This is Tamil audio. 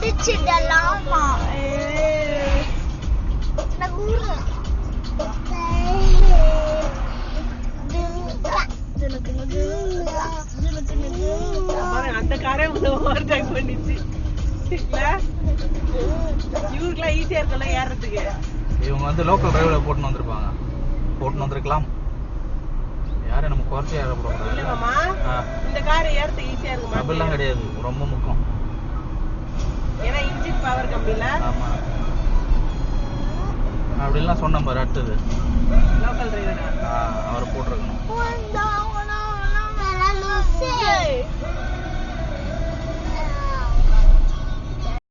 இடிச்சிடலாமா? அந்த காரே ஓவர்டேக் பண்ணிச்சு. இவருக்குலாம் ஈஸியா இருக்கும்ல ஏறதுக்கு. இவங்க வந்து லோக்கல் டிரைவரை போட்டுன்னு வந்திருப்பாங்க, போட்டுன்னு வந்திருக்கலாம். யாரும் நம்ம குறைச்சி ஏற போறோம். இந்த காரை ஏறதுக்கு ஈஸியா இருக்குமா? அப்படிலாம் கிடையாது, ரொம்ப முக்கியம். ஏன்னா இன்ஜின் பவர் கம்மியில. ஆமா, அப்படிலாம் சொன்ன பாரு. அடுத்தது லோக்கல் டிரைவர் அவரை போட்டிருக்கணும்.